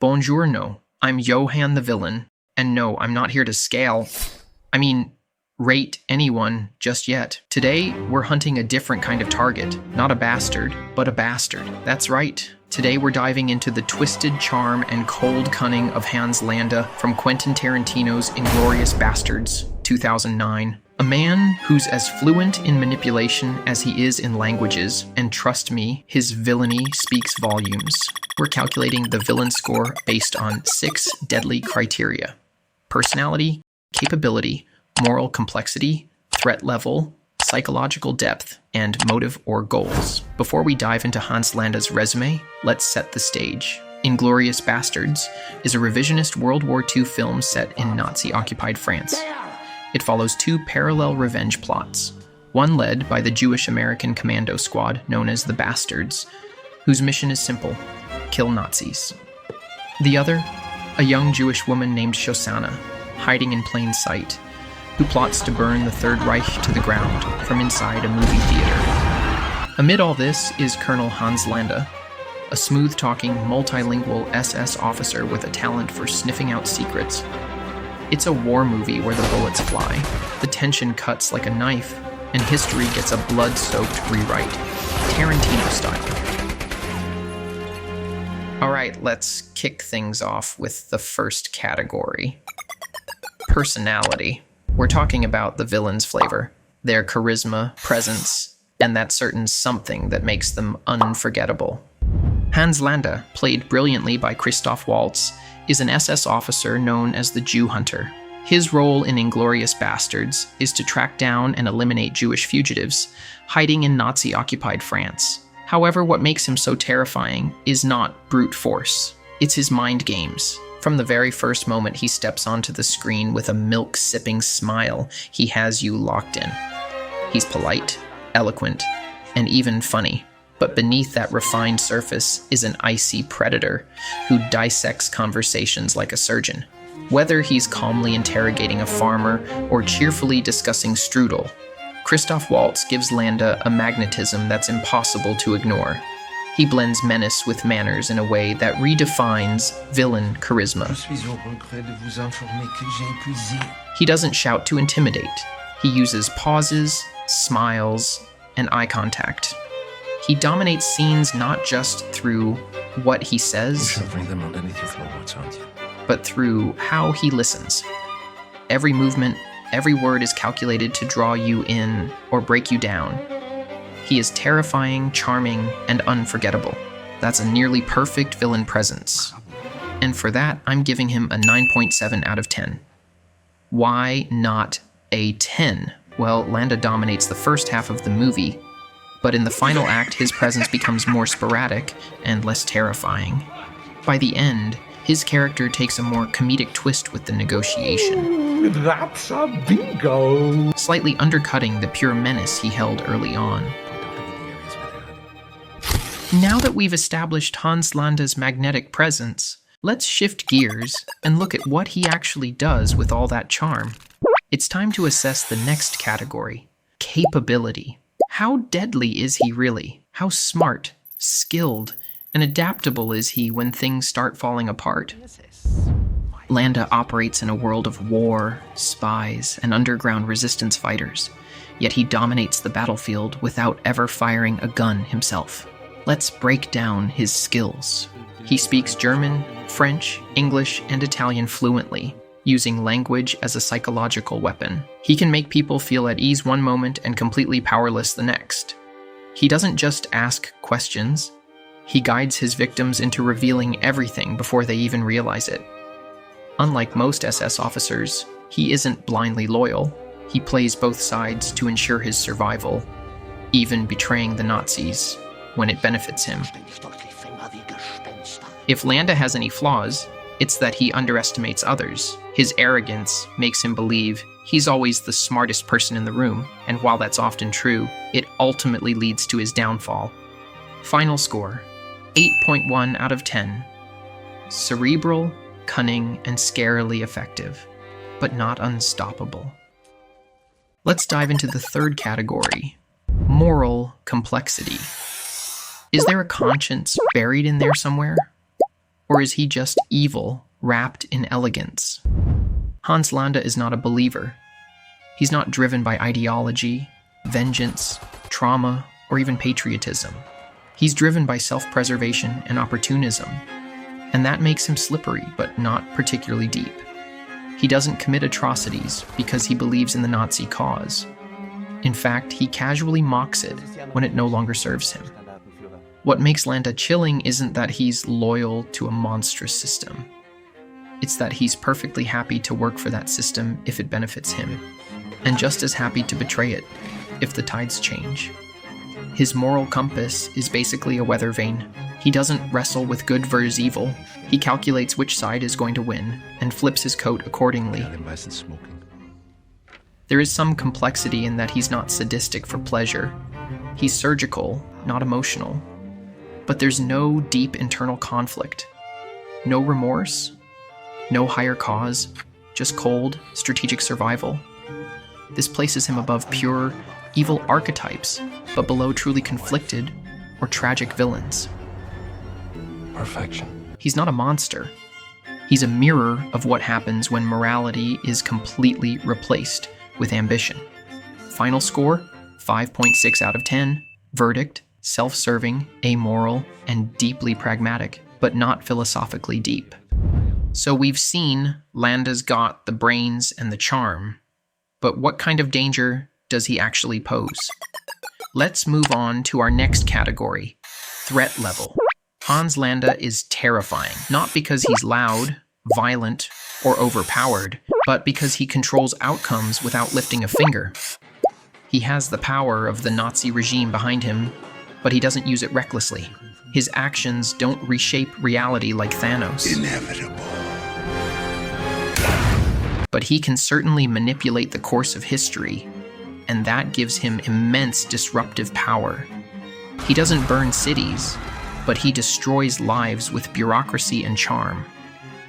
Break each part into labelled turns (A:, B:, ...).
A: Buongiorno, I'm Johan the villain, and no, I'm not here to rate anyone just yet. Today, we're hunting a different kind of target. Not a bastard, but a bastard. That's right. Today we're diving into the twisted charm and cold cunning of Hans Landa from Quentin Tarantino's Inglourious Basterds, 2009. A man who's as fluent in manipulation as he is in languages, and trust me, his villainy speaks volumes. We're calculating the villain score based on 6 deadly criteria: personality, capability, moral complexity, threat level, psychological depth, and motive or goals. Before we dive into Hans Landa's resume, let's set the stage. Inglourious Basterds is a revisionist World War II film set in Nazi-occupied France. It follows 2 parallel revenge plots, one led by the Jewish-American commando squad known as the Basterds, whose mission is simple: kill Nazis. The other, a young Jewish woman named Shosanna, hiding in plain sight, who plots to burn the Third Reich to the ground from inside a movie theater. Amid all this is Colonel Hans Landa, a smooth-talking, multilingual SS officer with a talent for sniffing out secrets. It's a war movie where the bullets fly, the tension cuts like a knife, and history gets a blood-soaked rewrite, Tarantino style. Alright, let's kick things off with the first category. Personality. We're talking about the villain's flavor, their charisma, presence, and that certain something that makes them unforgettable. Hans Landa, played brilliantly by Christoph Waltz, is an SS officer known as the Jew Hunter. His role in Inglourious Basterds is to track down and eliminate Jewish fugitives hiding in Nazi-occupied France. However, what makes him so terrifying is not brute force. It's his mind games. From the very first moment he steps onto the screen with a milk-sipping smile, he has you locked in. He's polite, eloquent, and even funny. But beneath that refined surface is an icy predator who dissects conversations like a surgeon. Whether he's calmly interrogating a farmer or cheerfully discussing strudel, Christoph Waltz gives Landa a magnetism that's impossible to ignore. He blends menace with manners in a way that redefines villain charisma. He doesn't shout to intimidate. He uses pauses, smiles, and eye contact. He dominates scenes not just through what he says, but through how he listens. Every movement, every word is calculated to draw you in or break you down. He is terrifying, charming, and unforgettable. That's a nearly perfect villain presence. And for that, I'm giving him a 9.7 out of 10. Why not a 10? Well, Landa dominates the first half of the movie, but in the final act, his presence becomes more sporadic and less terrifying. By the end, his character takes a more comedic twist with the negotiation.
B: That's a bingo!
A: Slightly undercutting the pure menace he held early on. Now that we've established Hans Landa's magnetic presence, let's shift gears and look at what he actually does with all that charm. It's time to assess the next category: capability. How deadly is he really? How smart, skilled, and adaptable is he when things start falling apart? Landa operates in a world of war, spies, and underground resistance fighters, yet he dominates the battlefield without ever firing a gun himself. Let's break down his skills. He speaks German, French, English, and Italian fluently, using language as a psychological weapon. He can make people feel at ease one moment and completely powerless the next. He doesn't just ask questions, he guides his victims into revealing everything before they even realize it. Unlike most SS officers, he isn't blindly loyal. He plays both sides to ensure his survival, even betraying the Nazis when it benefits him. If Landa has any flaws, it's that he underestimates others. His arrogance makes him believe he's always the smartest person in the room, and while that's often true, it ultimately leads to his downfall. Final score, 8.1 out of 10. Cerebral, cunning, and scarily effective, but not unstoppable. Let's dive into the third category: moral complexity. Is there a conscience buried in there somewhere? Or is he just evil, wrapped in elegance? Hans Landa is not a believer. He's not driven by ideology, vengeance, trauma, or even patriotism. He's driven by self-preservation and opportunism, and that makes him slippery, but not particularly deep. He doesn't commit atrocities because he believes in the Nazi cause. In fact, he casually mocks it when it no longer serves him. What makes Landa chilling isn't that he's loyal to a monstrous system. It's that he's perfectly happy to work for that system if it benefits him, and just as happy to betray it if the tides change. His moral compass is basically a weather vane. He doesn't wrestle with good versus evil. He calculates which side is going to win and flips his coat accordingly. There is some complexity in that he's not sadistic for pleasure. He's surgical, not emotional. But there's no deep internal conflict. No remorse, no higher cause, just cold, strategic survival. This places him above pure, evil archetypes, but below truly conflicted or tragic villains.
C: Perfection.
A: He's not a monster. He's a mirror of what happens when morality is completely replaced with ambition. Final score, 5.6 out of 10. Verdict, self-serving, amoral, and deeply pragmatic, but not philosophically deep. So we've seen Landa's got the brains and the charm, but what kind of danger does he actually pose? Let's move on to our next category, threat level. Hans Landa is terrifying, not because he's loud, violent, or overpowered, but because he controls outcomes without lifting a finger. He has the power of the Nazi regime behind him, but he doesn't use it recklessly. His actions don't reshape reality like Thanos.
B: Inevitable.
A: But he can certainly manipulate the course of history, and that gives him immense disruptive power. He doesn't burn cities, but he destroys lives with bureaucracy and charm.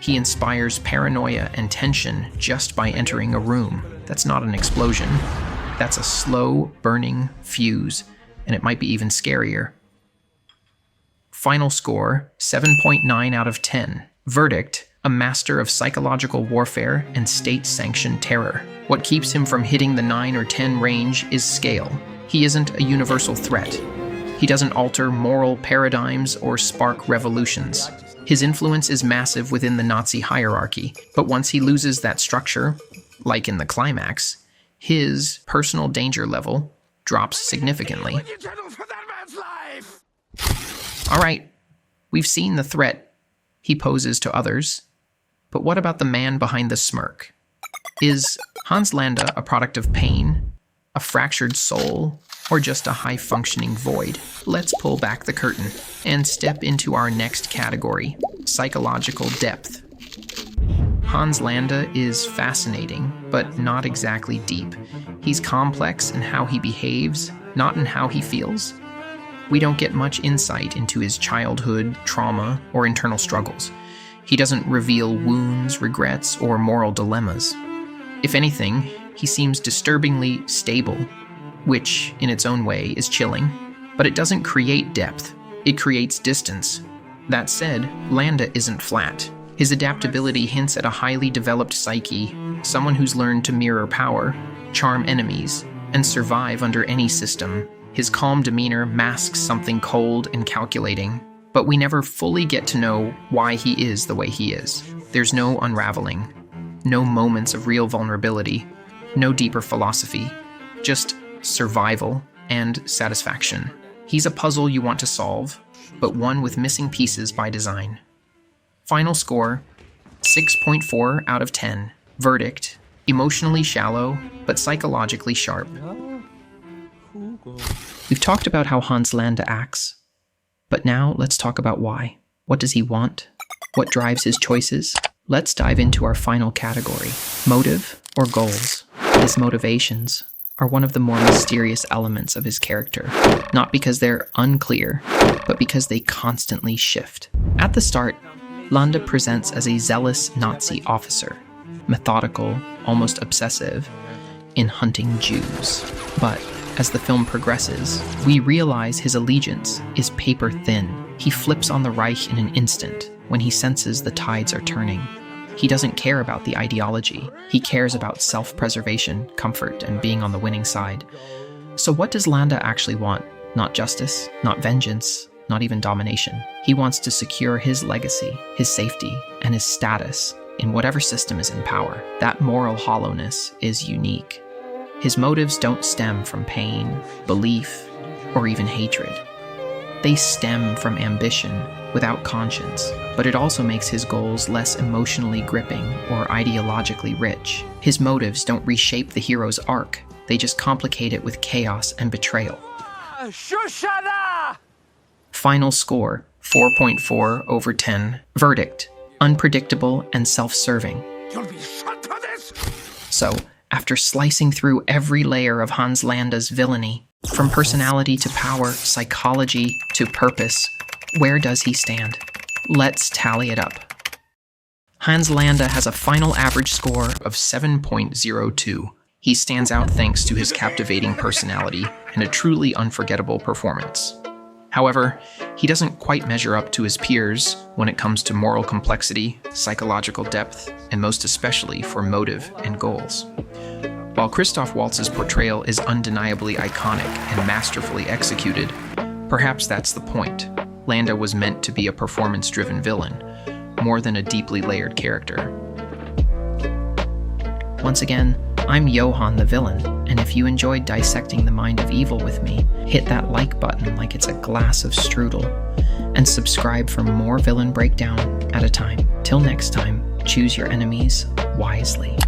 A: He inspires paranoia and tension just by entering a room. That's not an explosion. That's a slow, burning fuse, and it might be even scarier. Final score, 7.9 out of 10. Verdict, a master of psychological warfare and state-sanctioned terror. What keeps him from hitting the 9 or 10 range is scale. He isn't a universal threat. He doesn't alter moral paradigms or spark revolutions. His influence is massive within the Nazi hierarchy, but once he loses that structure, like in the climax, his personal danger level drops significantly. All right, we've seen the threat he poses to others, but what about the man behind the smirk? Is Hans Landa a product of pain, a fractured soul, or just a high-functioning void? Let's pull back the curtain and step into our next category, psychological depth. Hans Landa is fascinating, but not exactly deep. He's complex in how he behaves, not in how he feels. We don't get much insight into his childhood, trauma, or internal struggles. He doesn't reveal wounds, regrets, or moral dilemmas. If anything, he seems disturbingly stable, which, in its own way, is chilling. But it doesn't create depth. It creates distance. That said, Landa isn't flat. His adaptability hints at a highly developed psyche, someone who's learned to mirror power, charm enemies, and survive under any system. His calm demeanor masks something cold and calculating, but we never fully get to know why he is the way he is. There's no unraveling, no moments of real vulnerability, no deeper philosophy, just survival and satisfaction. He's a puzzle you want to solve, but one with missing pieces by design. Final score, 6.4 out of 10. Verdict, emotionally shallow, but psychologically sharp. We've talked about how Hans Landa acts, but now let's talk about why. What does he want? What drives his choices? Let's dive into our final category, motive or goals. His motivations are one of the more mysterious elements of his character, not because they're unclear, but because they constantly shift. At the start, Landa presents as a zealous Nazi officer, methodical, almost obsessive, in hunting Jews. But as the film progresses, we realize his allegiance is paper thin. He flips on the Reich in an instant, when he senses the tides are turning. He doesn't care about the ideology. He cares about self-preservation, comfort, and being on the winning side. So what does Landa actually want? Not justice, not vengeance, not even domination. He wants to secure his legacy, his safety, and his status in whatever system is in power. That moral hollowness is unique. His motives don't stem from pain, belief, or even hatred. They stem from ambition without conscience, but it also makes his goals less emotionally gripping or ideologically rich. His motives don't reshape the hero's arc, they just complicate it with chaos and betrayal.
C: Shushada!
A: Final score, 4.4 over 10. Verdict, unpredictable and self-serving.
C: You'll be shot for this!
A: So, after slicing through every layer of Hans Landa's villainy, from personality to power, psychology to purpose, where does he stand? Let's tally it up. Hans Landa has a final average score of 7.02. He stands out thanks to his captivating personality and a truly unforgettable performance. However, he doesn't quite measure up to his peers when it comes to moral complexity, psychological depth, and most especially for motive and goals. While Christoph Waltz's portrayal is undeniably iconic and masterfully executed, perhaps that's the point. Landa was meant to be a performance-driven villain, more than a deeply layered character. Once again, I'm Johann the Villain, and if you enjoyed dissecting the mind of evil with me, hit that like button like it's a glass of strudel, and subscribe for more villain breakdown at a time. Till next time, choose your enemies wisely.